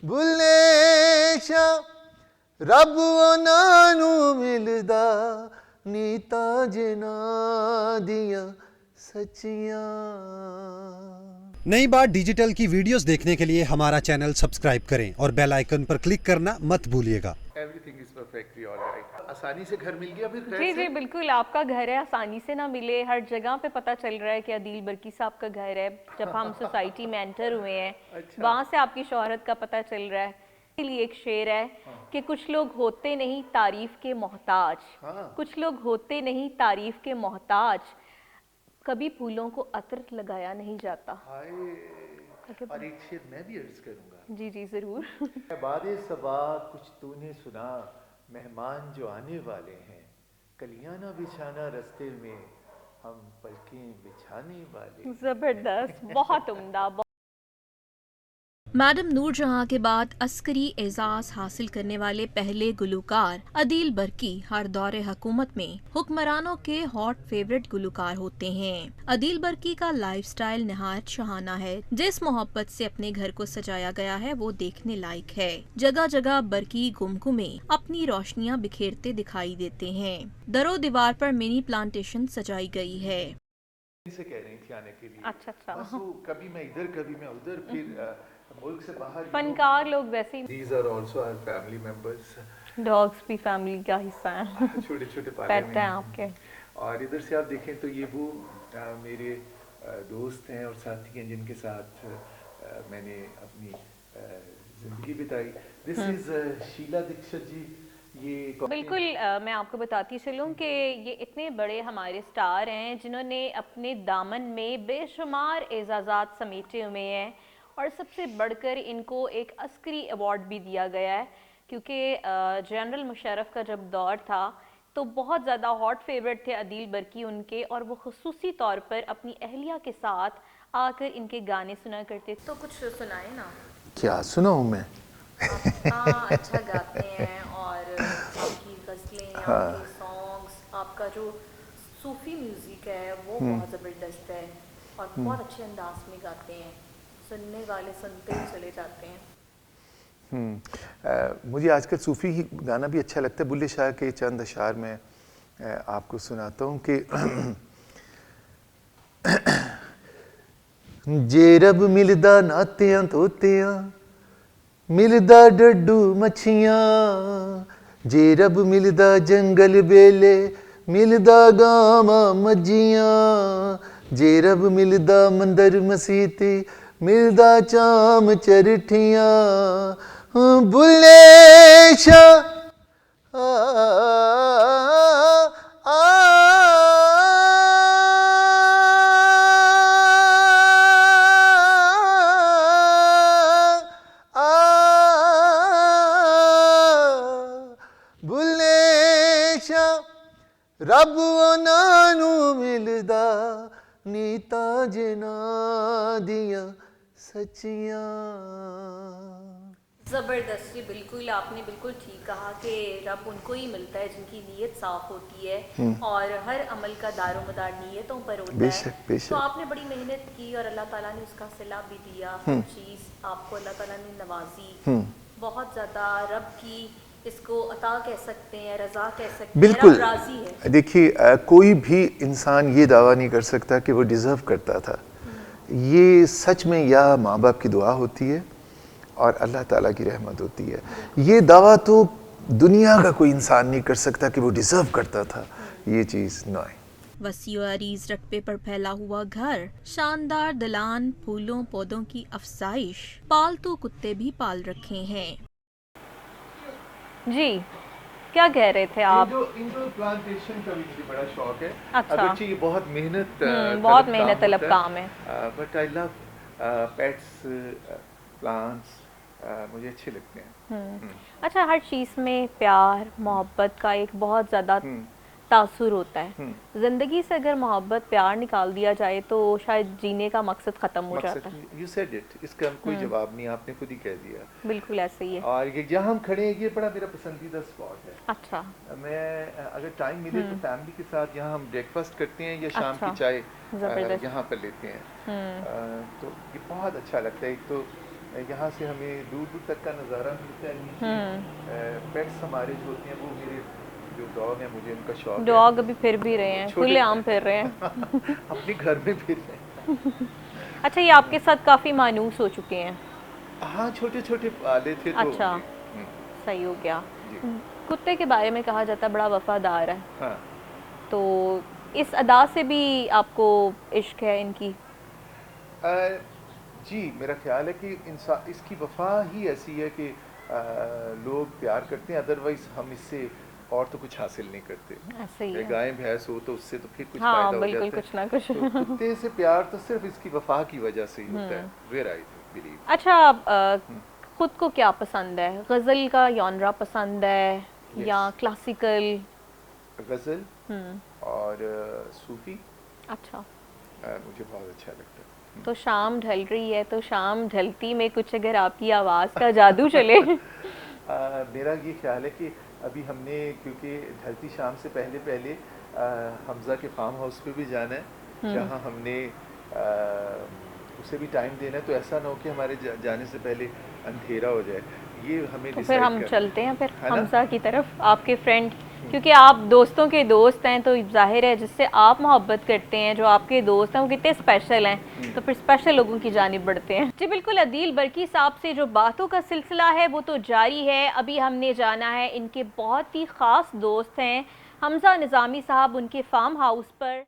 बुल्लेशा रब ओनानू मिलदा नीता जना दिया सच्चियां। नई बात डिजिटल की वीडियोस देखने के लिए हमारा चैनल सब्सक्राइब करें और बेल आइकन पर क्लिक करना मत भूलिएगा। Everything is perfectly alright. आसानी से घर मिल गया फिर घर जी से? जी बिल्कुल, आपका घर है, आसानी से ना मिले, हर जगह पे पता चल रहा है कि अदील बर्की साहब का घर है। जब हम सोसाइटी में एंटर हुए हैं अच्छा। वहाँ से आपकी शोहरत का पता चल रहा है। इसलिए एक शेर है कि कुछ लोग होते नहीं तारीफ के मोहताज, हाँ। कुछ लोग होते नहीं तारीफ के मोहताज, कभी फूलों को अतर लगाया नहीं जाता। हाय। और एक शेर मैं भी अर्ज करूंगा। जी जी ज़रूर। बादे सबा कुछ तूने सुना, मेहमान जो आने वाले हैं, कलियां ना बिछाना रस्ते में, हम पलकें बिछाने वाले। ज़बरदस्त, बहुत उम्दा। मैडम नूरजहां के बाद अस्करी एजाज हासिल करने वाले पहले गुलूकार अदील बर्की हर दौरे हुकूमत में हुक्मरानों के हॉट फेवरेट गुलूकार होते हैं। अदील बर्की का लाइफस्टाइल निहायत शहाना है। जिस मोहब्बत से अपने घर को सजाया गया है वो देखने लायक है। जगह जगह बर्की गुमगुमे अपनी रोशनियां बिखेरते दिखाई देते हैं। दरो दीवार पर मिनी प्लांटेशन सजाई गई है। से कह रही थी आने के लिए। अच्छा अच्छा। बस वो कभी मैं इधर कभी मैं उधर, फिर मुल्क से बाहर। फनकार लोग वैसे ही। These are also our family members. Dogs भी फैमिली का हिस्सा हैं। छोटे छोटे पाले पेट हुए हैं आपके। और इधर से आप देखें तो ये वो मेरे दोस्त हैं और साथी हैं जिनके साथ मैंने अपनी जिंदगी बिताई। दिस इज शीला दीक्षित जी। ये बिल्कुल मैं आपको बताती चलूँ कि ये इतने बड़े हमारे स्टार हैं जिन्होंने अपने दामन में बेशुमार एजाज़ात समेटे हुए हैं, और सबसे बढ़कर इनको एक अस्करी अवार्ड भी दिया गया है, क्योंकि जनरल मुशर्रफ का जब दौर था तो बहुत ज़्यादा हॉट फेवरेट थे अदील बर्की उनके, और वो खुसूसी तौर पर अपनी अहलिया के साथ आकर इनके गाने सुना करते। तो कुछ सुनाए ना। क्या सुनाऊं मैं? हाँ, अच्छा गाते हैं, और आपकी गज़लें, आपके सॉन्ग्स, आपका जो सूफी म्यूज़िक है वो बहुत ज़बरदस्त है, और बहुत अच्छे अंदाज में गाते हैं, सुनने वाले सुनते ही चले जाते हैं। मुझे आजकल सूफ़ी ही गाना भी अच्छा लगता है। बुल्ले शाह के चंद अशार में आपको सुनाता हूँ कि जे रब मिलदा नातियां तोतियां, मिलदा डड्डू मच्छियां, जे रब मिलदा जंगल बेले, मिलदा गावां मज्जियां, जे रब मिलदा मंदर मसीती, मिलदा चाम चरठियां, बुल्ले शाह बुल्ले शाह रब ओनानू मिलदा नीता जना दिया सच्चियां। ज़बरदस्त जी, बिल्कुल आपने बिल्कुल ठीक कहा कि रब उनको ही मिलता है जिनकी नीयत साफ़ होती है, और हर अमल का दारोमदार नीयतों पर होता बेशक, है। बेशक। तो आपने बड़ी मेहनत की और अल्लाह ताला ने उसका सिला भी दिया। हर चीज़ आपको अल्लाह ताला ने नवाजी, बहुत ज़्यादा रब की इसको अता कह सकते हैं, रज़ा कह सकते हैं, बिल्कुल। रब राज़ी है। देखिए कोई भी इंसान ये दावा नहीं कर सकता कि वो डिज़र्व करता था। ये सच में या माँ बाप की दुआ होती है और अल्लाह ताला की रहमत होती है। ये दावा तो दुनिया का कोई इंसान नहीं कर सकता कि वो डिज़र्व करता था। ये चीज़ ना है। वसीउ अरीज रकबे पर फैला हुआ घर, शानदार दलान, फूलों पौधों की अफसाइश, पालतू कुत्ते भी पाल रखे हैं। जी, क्या कह रहे थे आप? इंडोर प्लांटेशन का भी मुझे बड़ा शौक है। अच्छा। अगरचे ये बहुत मेहनत बहुत मेहनत तलब काम है। But I love pets, plants मुझे अच्छे लगते हैं। अच्छा, हर चीज़ में प्यार मोहब्बत का एक बहुत ज़्यादा तासुर होता है। ज़िंदगी से अगर मोहब्बत प्यार निकाल दिया जाए तो शायद जीने का मकसद ख़त्म हो जाता है। यू सेड इट, इसका कोई जवाब नहीं, आपने खुद ही कह दिया। बिल्कुल ऐसे ही है। और ये जहाँ हम खड़े हैं ये बड़ा मेरा पसंदीदा स्पॉट है। अच्छा। मैं अगर टाइम मिले तो फैमिली के साथ यहाँ हम ब्रेकफास्ट करते हैं या शाम की चाय ज़बरदस्त। यहाँ पर लेते हैं। तो ये बहुत अच्छा लगता है। एक तो यहाँ से हमें दूर दूर तक का नज़ारा मिलता है। नीचे पेट्स हमारे जो होते हैं, वो मेरे जो डॉग हैं, मुझे उनका शौक है। डॉग अभी फिर भी रहे हैं, छोटे- खुले आम फिर रहे हैं। अपने घर में फिर रहे हैं। अच्छा, ये आपके साथ काफ़ी मानूस हो चुके हैं। हाँ, छोटे छोटे पाले थे तो अच्छा। जी, सही हो गया। जी। कुत्ते के बारे में कहा जाता है बड़ा वफादार है, हाँ। तो इस अदा से भी आपको इश्क है इनकी? जी, मेरा ख्याल है कि इंसान इसकी वफा ही ऐसी है कि लोग प्यार करते हैं, अदरवाइज हम इससे और तो कुछ हासिल नहीं करते। ऐसे ही चाहे है। गाय भैंस हो तो उससे तो फिर कुछ हाँ, फायदा हो बिल्कुल, जाता है। कुछ ना कुछ। तो कुत्ते से प्यार तो सिर्फ इसकी वफा की वजह से ही होता है। Where I believe. अच्छा, खुद को क्या पसंद है? गज़ल का जॉनरा पसंद है या क्लासिकल? गज़ल और सूफी अच्छा, मुझे बहुत अच्छा लगता है। तो शाम ढल रही है, तो शाम ढलती में कुछ अगर आपकी आवाज़ का जादू चले। मेरा ये ख्याल है कि अभी हमने, क्योंकि ढलती शाम से पहले पहले हमज़ा के फार्म हाउस पे भी जाना है, जहाँ हमने उसे भी टाइम देना है, तो ऐसा ना हो कि हमारे जाने से पहले अंधेरा हो जाए। ये हमें तो फिर decide हम करना है। चलते हैं फिर है ना? हमजा की तरफ, आपके फ्रेंड, क्योंकि आप दोस्तों के दोस्त हैं, तो जाहिर है जिससे आप मोहब्बत करते हैं, जो आपके दोस्त हैं, वो कितने स्पेशल हैं, तो फिर स्पेशल लोगों की जानिब बढ़ते हैं। जी बिल्कुल, अदील बरकी साहब से जो बातों का सिलसिला है वो तो जारी है। अभी हमने जाना है इनके बहुत ही ख़ास दोस्त हैं हमजा निज़ामी साहब, उनके फार्म हाउस पर।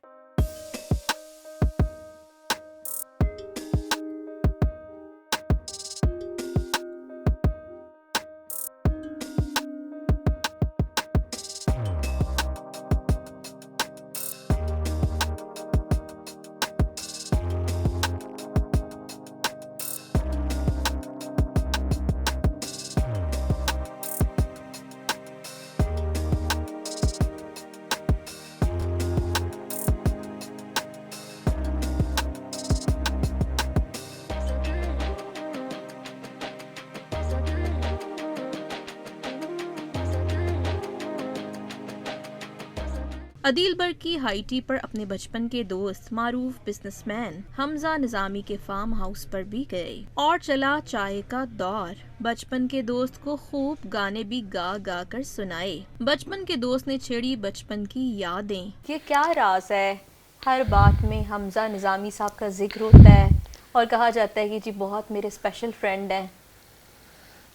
अदील बरकी हाईटी पर अपने बचपन के दोस्त मारूफ बिजनेसमैन हमजा निजामी के फार्म हाउस पर भी गए और चला चाय का दौर। बचपन के दोस्त को खूब गाने भी गा गा कर सुनाए। बचपन के दोस्त ने छेड़ी बचपन की यादें। ये क्या राज है, हर बात में हमजा निज़ामी साहब का जिक्र होता है और कहा जाता है कि जी बहुत मेरे स्पेशल फ्रेंड हैं।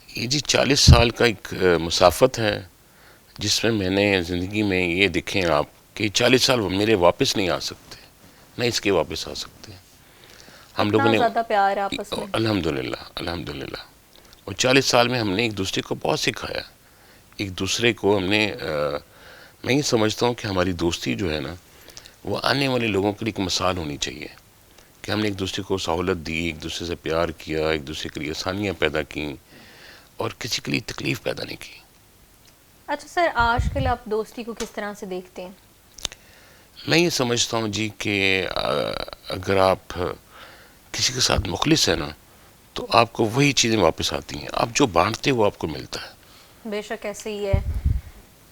ये जी 40 साल का एक मुसाफत है, जिसमें मैंने ज़िंदगी में ये देखें आप कि 40 साल मेरे वापस नहीं आ सकते, नहीं इसके वापस आ सकते। हम लोगों ने ज़्यादा प्यार है आपस में। अल्हम्दुलिल्लाह अल्हम्दुलिल्लाह। और 40 साल में हमने एक दूसरे को बहुत सिखाया, एक दूसरे को हमने मैं ये समझता हूँ कि हमारी दोस्ती जो है ना, वो आने वाले लोगों के लिए एक मिसाल होनी चाहिए कि हमने एक दूसरे को सहूलत दी, एक दूसरे से प्यार किया, एक दूसरे के लिए आसानियाँ पैदा की और किसी के लिए तकलीफ़ पैदा नहीं की। अच्छा सर, आजकल आप दोस्ती को किस तरह से देखते हैं? मैं ये समझता हूँ जी कि अगर आप किसी के साथ मुखलिस है ना, तो आपको वही चीज़ें वापस आती हैं, आप जो बांटते हो आपको मिलता है। बेशक ऐसे ही है।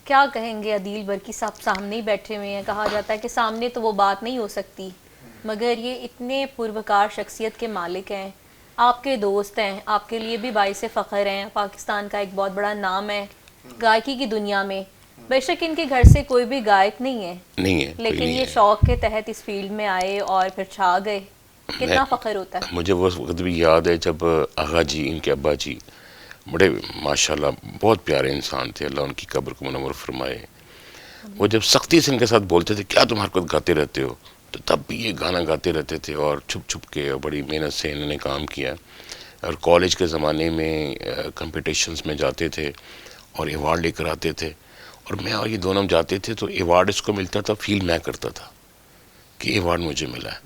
क्या कहेंगे, अदील बरकी साहब सामने ही बैठे हुए हैं, कहा जाता है कि सामने तो वो बात नहीं हो सकती, मगर ये इतने पुरवकार शख्सियत के मालिक हैं, आपके दोस्त हैं, आपके लिए भी बाइस फ़ख्र हैं, पाकिस्तान का एक बहुत बड़ा नाम है गायकी की दुनिया में। बेशक इनके घर से कोई भी गायक नहीं है, लेकिन ये शौक के तहत इस फील्ड में आए और फिर छा गए, कितना फ़ख्र होता है। मुझे वो वक्त भी याद है जब आगा जी, इनके अब्बा जी बड़े माशाल्लाह बहुत प्यारे इंसान थे, अल्लाह उनकी कब्र को मुनव्वर फरमाए। वो जब सख्ती से इनके साथ बोलते थे क्या तुम हर वक्त गाते रहते हो, तो तब भी ये गाना गाते रहते थे और छुप छुप के और बड़ी मेहनत से इन्होंने काम किया। और कॉलेज के ज़माने में कंपटीशंस में जाते थे और अवार्ड लेकर आते थे, और मैं और ये दोनों जाते थे तो अवार्ड इसको मिलता था, फील मैं करता था कि अवार्ड मुझे मिला है,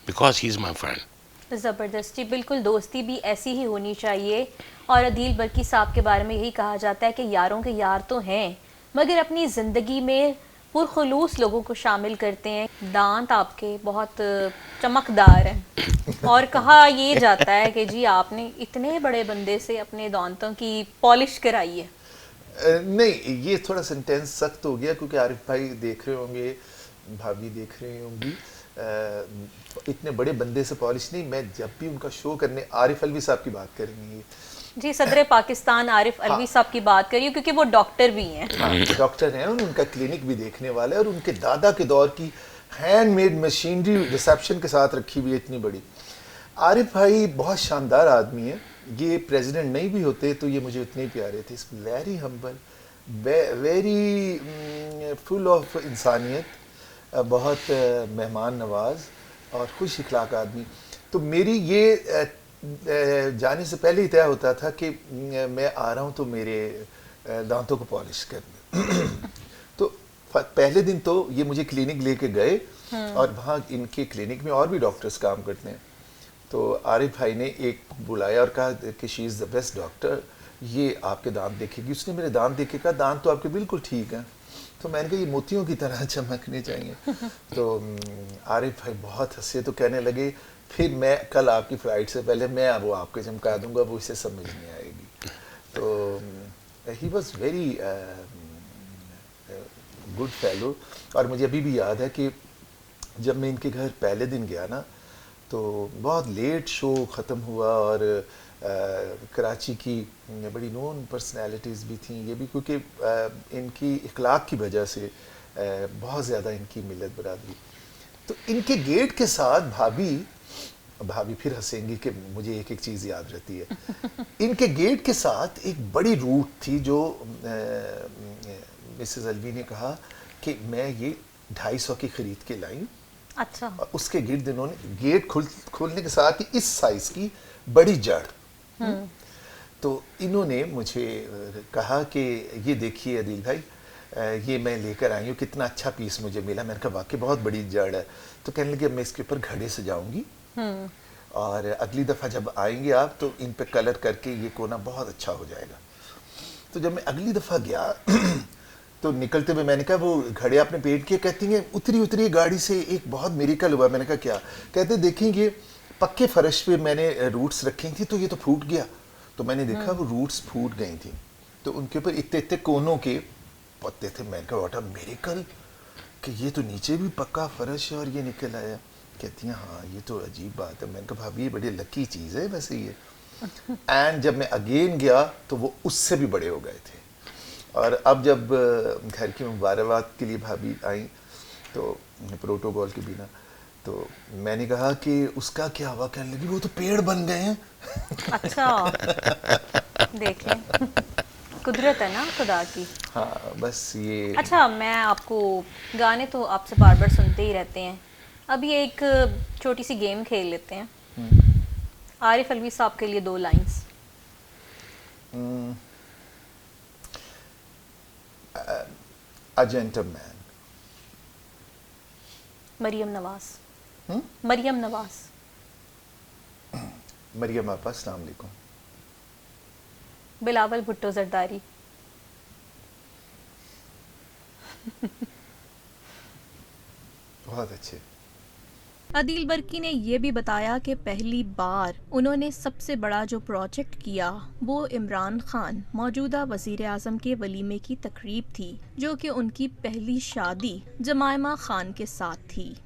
because he is my friend. ज़बरदस्ती, बिल्कुल दोस्ती भी ऐसी ही होनी चाहिए। और अदील बरकी साहब के बारे में यही कहा जाता है कि यारों के यार तो हैं, मगर अपनी ज़िंदगी में पुरखुलूस लोगों को शामिल करते हैं। दांत आपके बहुत चमकदार हैं और कहा ये जाता है कि जी आपने इतने बड़े बंदे से अपने दांतों की पॉलिश कराई है। नहीं, ये थोड़ा सेंटेंस सख्त हो गया, क्योंकि आरिफ भाई देख रहे होंगे, भाभी देख रही होंगी, इतने बड़े बंदे से पॉलिश नहीं, मैं जब भी उनका शो करने, आरिफ अलवी साहब की बात करेंगे, जी सदर पाकिस्तान आरिफ अलवी साहब की बात करिए, क्योंकि वो डॉक्टर भी हैं। हाँ, डॉक्टर हैं, उनका क्लिनिक भी देखने वाला है, और उनके दादा के दौर की हैंडमेड मशीनरी रिसेप्शन के साथ रखी हुई है इतनी बड़ी। आरिफ भाई बहुत शानदार आदमी है, ये प्रेसिडेंट नहीं भी होते तो ये मुझे इतने प्यारे थे। Very humble, very full of इंसानियत, बहुत मेहमान नवाज और खुश इखलाक आदमी। तो मेरी ये जाने से पहले ही तय होता था कि मैं आ रहा हूँ तो मेरे दांतों को पॉलिश करने। तो पहले दिन तो ये मुझे क्लिनिक लेके गए, और वहाँ इनके क्लिनिक में और भी डॉक्टर्स काम करते हैं। तो आरिफ भाई ने एक बुलाया और कहा कि she is the best doctor, ये आपके दांत देखेगी। उसने मेरे दांत देखे, कहा दांत तो आपके बिल्कुल ठीक हैं। तो मैंने कहा ये मोतियों की तरह चमकने चाहिए। तो आरिफ भाई बहुत हंसे, तो कहने लगे फिर मैं कल आपकी फ़्लाइट से पहले मैं वो आपको चमका दूंगा, वो इसे समझ नहीं आएगी। तो he was very good fellow. और मुझे अभी भी याद है कि जब मैं इनके घर पहले दिन गया ना, तो बहुत लेट शो ख़त्म हुआ, और कराची की बड़ी नोन पर्सनैलिटीज़ भी थी ये भी, क्योंकि इनकी इखलाक की वजह से बहुत ज़्यादा इनकी मिलत बरादरी। तो इनके गेट के साथ भाभी फिर हंसेंगी कि मुझे एक एक चीज़ याद रहती है। इनके गेट के साथ एक बड़ी रूट थी जो मिसेस अलवी ने कहा कि मैं ये 250 की ख़रीद के लाई। अच्छा। और उसके गिर्द इन्होंने गेट खोलने के साथ ही इस साइज़ की बड़ी जड़, तो इन्होंने मुझे कहा कि ये देखिए अदील भाई, ये मैं लेकर आई हूँ, कितना अच्छा पीस मुझे मिला। मैंने कहा वाकई बहुत बड़ी जड़ है। तो कहने लगे मैं इसके ऊपर घड़े सजाऊंगी, और अगली दफ़ा जब आएंगे आप तो इन पे कलर करके ये कोना बहुत अच्छा हो जाएगा। तो जब मैं अगली दफ़ा गया तो निकलते हुए मैंने कहा वो घड़े आपने पेंट किए? कहती हैं उतरी गाड़ी से एक बहुत मिरेकल हुआ। मैंने कहा क्या? कहते देखेंगे पक्के फर्श पे मैंने रूट्स रखी थी तो ये तो फूट गया। तो मैंने देखा वो रूट्स फूट गई थी, तो उनके ऊपर इतने इतने कोनों के पत्ते थे। मैंने कहा व्हाट अ मिरेकल कि ये तो नीचे भी पक्का फर्श है और ये निकल आया। कहती हैं हाँ ये तो अजीब बात है। मैंने कहा भाभी ये बड़ी लकी चीज़ है वैसे ये। एंड जब मैं अगेन गया तो वो उससे भी बड़े हो गए थे। और अब जब घर की मुबारकबाद के लिए भाभी आई तो प्रोटोकॉल के बिना, तो मैंने कहा कि उसका क्या हुआ? कहने लगी वो तो पेड़ बन गए हैं। अच्छा देखें कुदरत है ना खुदा की। हाँ बस ये। अच्छा मैं आपको गाने तो आपसे बार बार सुनते ही रहते हैं, अभी एक छोटी सी गेम खेल लेते हैं। आरिफ अलवी साहब के लिए 2 lines. A gentleman। Maryam Nawaz. Maryam Nawaz. Maryam आपा अस्सलाम वालेकुम। बिलावल भुट्टो जरदारी। बहुत अच्छे। अदील बर्की ने ये भी बताया कि पहली बार उन्होंने सबसे बड़ा जो प्रोजेक्ट किया वो इमरान खान मौजूदा वज़ीर आज़म के वलीमे की तकरीब थी, जो कि उनकी पहली शादी जमायमा खान के साथ थी।